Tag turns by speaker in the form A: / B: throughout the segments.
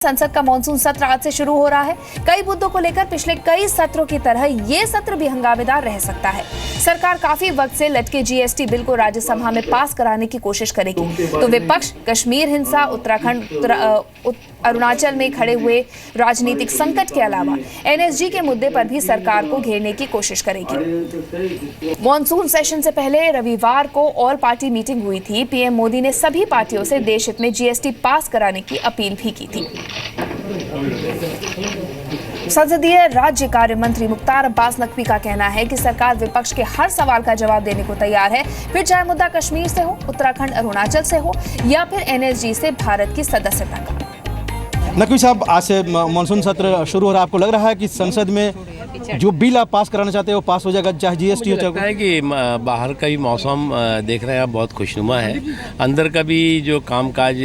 A: संसद का मानसून सत्र आज से शुरू हो रहा है। कई मुद्दों को लेकर पिछले कई सत्रों की तरह ये सत्र भी हंगामेदार रह सकता है। सरकार काफी वक्त से लटके जीएसटी बिल को राज्यसभा में पास कराने की कोशिश करेगी, तो विपक्ष कश्मीर हिंसा, उत्तराखंड, अरुणाचल में खड़े हुए राजनीतिक संकट के अलावा एनएसजी के मुद्दे पर भी सरकार को घेरने की कोशिश करेगी। मानसून सेशन से पहले रविवार को ऑल पार्टी मीटिंग हुई थी। पीएम मोदी ने सभी पार्टियों से देश हित में जीएसटी पास कराने की अपील भी की थी। संसदीय राज्य कार्य मंत्री मुख्तार अब्बास नकवी का कहना है कि सरकार विपक्ष के हर सवाल का जवाब देने को तैयार है, फिर चाहे मुद्दा कश्मीर से हो, उत्तराखंड अरुणाचल से हो या फिर एनएसजी से भारत की सदस्यता का।
B: नकवी साहब, आज से मानसून सत्र शुरू हो रहा है। आपको लग रहा है कि संसद में जो बिल आप पास कराना चाहते हैं वो पास हो जाएगा, चाहे जीएसटी हो?
C: लगता है कि बाहर का भी मौसम देख रहे हैं आप, बहुत खुशनुमा है। अंदर का भी जो कामकाज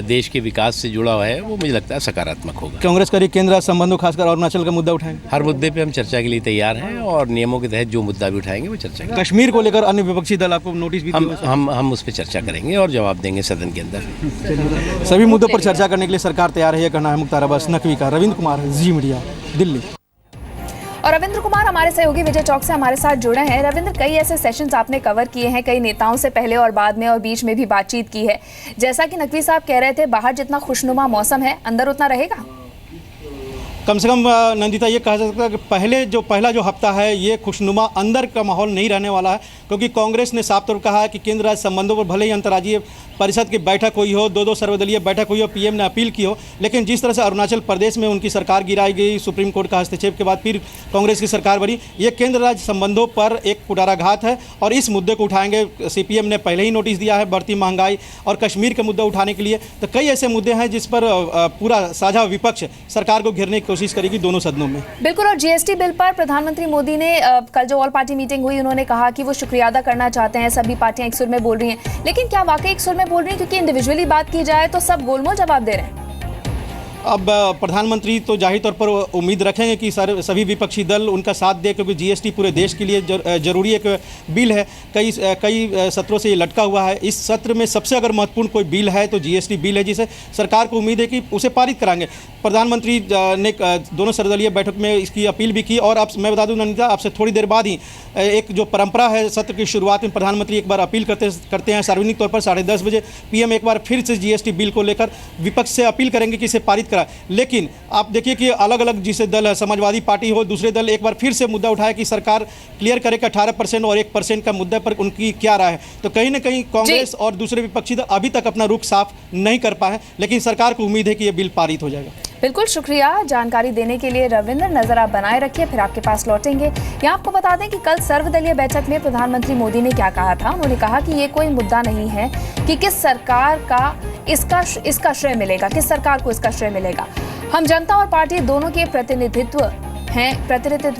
C: देश के विकास से जुड़ा हुआ है वो मुझे लगता है सकारात्मक होगा।
B: कांग्रेस करीब केंद्र संबंधों, खासकर अरुणाचल का मुद्दा उठाएंगे।
C: हर मुद्दे पे हम चर्चा के लिए तैयार हैं और नियमों के तहत जो मुद्दा भी उठाएंगे वो चर्चा करेंगे।
B: कश्मीर को लेकर अन्य विपक्षी दल आपको नोटिस भी
C: हम उस पर चर्चा करेंगे और जवाब देंगे सदन के अंदर।
B: सभी मुद्दों पर चर्चा करने के लिए सरकार तैयार है, यह कहना है मुख्तार अब्बास नकवी का। रविंद्र कुमार, जी मीडिया, दिल्ली।
A: और रविंद्र कुमार हमारे सहयोगी विजय चौक से हमारे साथ जुड़े हैं। रविंद्र, कई ऐसे सेशंस आपने कवर किए हैं, कई नेताओं से पहले और बाद में और बीच में भी बातचीत की है। जैसा कि नकवी साहब कह रहे थे, बाहर जितना खुशनुमा मौसम है, अंदर उतना रहेगा?
B: कम से कम नंदिता, ये कहा जा सकता है कि पहला जो हफ्ता है ये खुशनुमा अंदर का माहौल नहीं रहने वाला है, क्योंकि कांग्रेस ने साफ तौर पर कहा है कि केंद्र राज्य संबंधों पर भले ही अंतर्राज्यीय परिषद की बैठक हुई हो, दो सर्वदलीय बैठक हुई हो, पीएम ने अपील की हो, लेकिन जिस तरह से अरुणाचल प्रदेश में उनकी सरकार गिराई गई, सुप्रीम कोर्ट का हस्तक्षेप के बाद फिर कांग्रेस की सरकार बनी, ये केंद्र राज्य संबंधों पर एक कुठाराघात है और इस मुद्दे को उठाएंगे। सीपीएम ने पहले ही नोटिस दिया है बढ़ती महंगाई और कश्मीर का मुद्दा उठाने के लिए। तो कई ऐसे मुद्दे हैं जिस पर पूरा साझा विपक्ष सरकार को घेरने की कोशिश करेगी दोनों सदनों में।
A: बिल्कुल। और जीएसटी बिल पर प्रधानमंत्री मोदी ने कल जो ऑल पार्टी मीटिंग हुई, उन्होंने कहा कि वो शुक्रिया अदा करना चाहते हैं। सभी पार्टियां एक सुर में बोल रही हैं, लेकिन क्या वाकई एक सुर में बोल रही हैं? क्योंकि इंडिविजुअली बात की जाए तो सब गोलमोल जवाब दे रहे हैं।
B: अब प्रधानमंत्री तो जाहिर तौर पर उम्मीद रखेंगे कि सभी विपक्षी दल उनका साथ दे, क्योंकि जीएसटी पूरे देश के लिए जरूरी एक बिल है। कई सत्रों से ये लटका हुआ है। इस सत्र में सबसे अगर महत्वपूर्ण कोई बिल है तो जीएसटी बिल है, जिसे सरकार को उम्मीद है कि उसे पारित कराएंगे। प्रधानमंत्री ने दोनों सर्वदलीय बैठक में इसकी अपील भी की। और अब मैं बता दूं नंदिता, आपसे थोड़ी देर बाद ही एक जो परंपरा है, सत्र की शुरुआत में प्रधानमंत्री एक बार अपील करते हैं सार्वजनिक तौर पर 10:30 बजे। पीएम एक बार फिर से जीएसटी बिल को लेकर विपक्ष से अपील करेंगे कि इसे पारित। लेकिन आप देखिए कि अलग अलग जिसे दल है, समाजवादी पार्टी हो, दूसरे दल एक बार फिर से मुद्दा उठाया कि सरकार क्लियर करे कि 18% और 1% का मुद्दा पर उनकी क्या राय है। तो कहीं ना कहीं कांग्रेस और दूसरे विपक्षी दल अभी तक अपना रुख साफ नहीं कर पाए, लेकिन सरकार को उम्मीद है कि यह बिल पारित हो जाएगा।
A: बिल्कुल, शुक्रिया जानकारी देने के लिए रविंद्र। नजर आप बनाए रखिए, फिर आपके पास लौटेंगे। यहाँ आपको बता दें कि कल सर्वदलीय बैठक में प्रधानमंत्री मोदी ने क्या कहा था। उन्होंने कहा कि ये कोई मुद्दा नहीं है कि किस सरकार का इसका श्रेय मिलेगा, किस सरकार को इसका श्रेय मिलेगा। हम जनता और पार्टी दोनों के प्रतिनिधित्व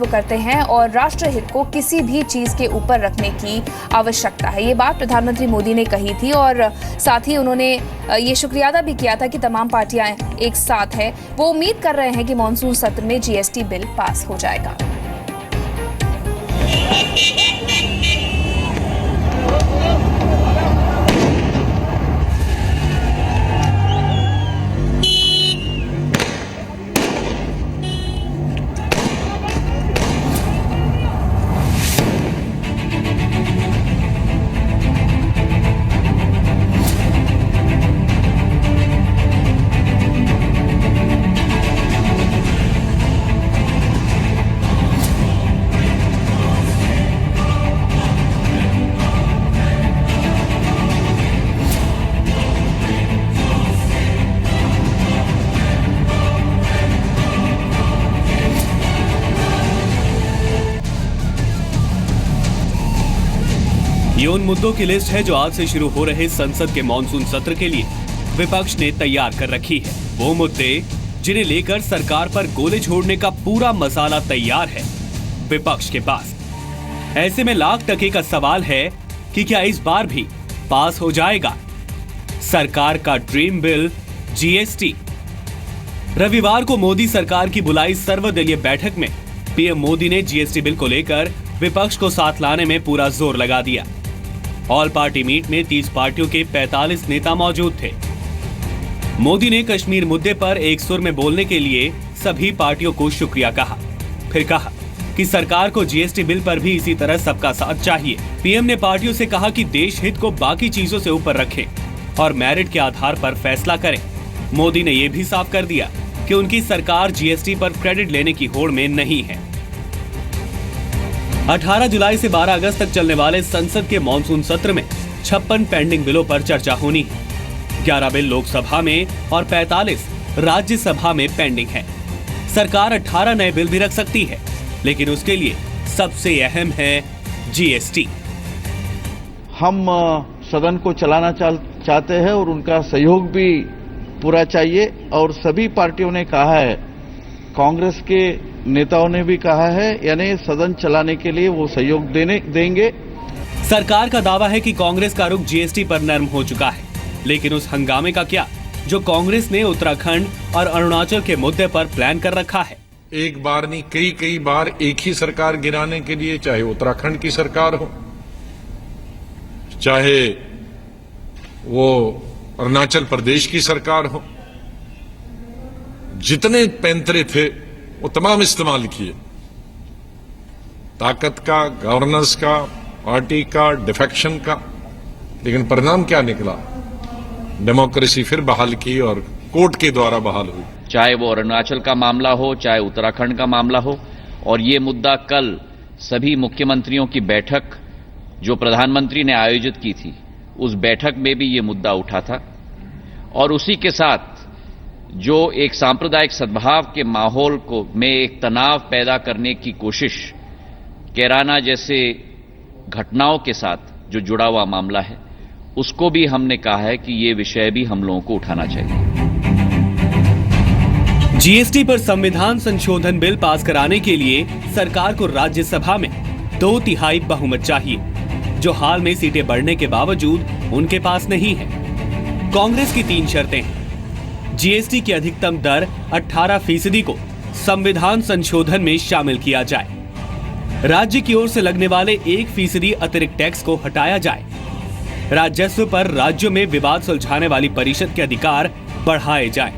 A: करते हैं और राष्ट्र हित को किसी भी चीज के ऊपर रखने की आवश्यकता है। ये बात प्रधानमंत्री मोदी ने कही थी और साथ ही उन्होंने ये शुक्रिया अदा भी किया था कि तमाम पार्टियां एक साथ हैं। वो उम्मीद कर रहे हैं कि मानसून सत्र में जीएसटी बिल पास हो जाएगा।
D: ये उन मुद्दों की लिस्ट है जो आज से शुरू हो रहे संसद के मानसून सत्र के लिए विपक्ष ने तैयार कर रखी है। वो मुद्दे जिन्हें लेकर सरकार पर गोले छोड़ने का पूरा मसाला तैयार है विपक्ष के पास। ऐसे में $1,00,000 का सवाल है कि क्या इस बार भी पास हो जाएगा सरकार का ड्रीम बिल जीएसटी। रविवार को मोदी सरकार की बुलाई सर्वदलीय बैठक में पीएम मोदी ने जीएसटी बिल को लेकर विपक्ष को साथ लाने में पूरा जोर लगा दिया। ऑल पार्टी मीट में 30 पार्टियों के 45 नेता मौजूद थे। मोदी ने कश्मीर मुद्दे पर एक सुर में बोलने के लिए सभी पार्टियों को शुक्रिया कहा। फिर कहा कि सरकार को जीएसटी बिल पर भी इसी तरह सबका साथ चाहिए। पीएम ने पार्टियों से कहा कि देश हित को बाकी चीजों से ऊपर रखें और मेरिट के आधार पर फैसला करें। मोदी ने यह भी साफ कर दिया कि उनकी सरकार जीएसटी पर क्रेडिट लेने की होड़ में नहीं है। 18 जुलाई से 12 अगस्त तक चलने वाले संसद के मॉनसून सत्र में 56 पेंडिंग बिलों पर चर्चा होनी है। 11 बिल लोकसभा में और 45 राज्यसभा में पेंडिंग है। सरकार 18 नए बिल भी रख सकती है, लेकिन उसके लिए सबसे अहम है जीएसटी।
E: हम सदन को चलाना चाहते हैं और उनका सहयोग भी पूरा चाहिए और सभी पार्टियों ने कहा है, कांग्रेस के नेताओं ने भी कहा है, यानी सदन चलाने के लिए वो सहयोग देंगे।
D: सरकार का दावा है कि कांग्रेस का रुख जीएसटी पर नरम हो चुका है, लेकिन उस हंगामे का क्या जो कांग्रेस ने उत्तराखंड और अरुणाचल के मुद्दे पर प्लान कर रखा है।
F: एक बार नहीं कई बार एक ही सरकार गिराने के लिए, चाहे उत्तराखंड की सरकार हो, चाहे वो अरुणाचल प्रदेश की सरकार हो, जितने पैंतरे थे वो तमाम इस्तेमाल किए, ताकत का, गवर्नेंस का, पार्टी का, डिफेक्शन का, लेकिन परिणाम क्या निकला? डेमोक्रेसी फिर बहाल की और कोर्ट के द्वारा बहाल हुई।
G: चाहे वो अरुणाचल का मामला हो, चाहे उत्तराखंड का मामला हो, और ये मुद्दा कल सभी मुख्यमंत्रियों की बैठक जो प्रधानमंत्री ने आयोजित की थी, उस बैठक में भी ये मुद्दा उठा था। और उसी के साथ जो एक सांप्रदायिक सद्भाव के माहौल को में एक तनाव पैदा करने की कोशिश कैराना जैसे घटनाओं के साथ जो जुड़ा हुआ मामला है, उसको भी हमने कहा है कि ये विषय भी हम लोगों को उठाना चाहिए।
D: जीएसटी पर संविधान संशोधन बिल पास कराने के लिए सरकार को राज्यसभा में 2/3 बहुमत चाहिए, जो हाल में सीटें बढ़ने के बावजूद उनके पास नहीं है। कांग्रेस की 3 शर्तें हैं। जीएसटी की अधिकतम दर 18% को संविधान संशोधन में शामिल किया जाए, राज्य की ओर से लगने वाले 1% अतिरिक्त टैक्स को हटाया जाए, राजस्व पर राज्यों में विवाद सुलझाने वाली परिषद के अधिकार बढ़ाए जाएं,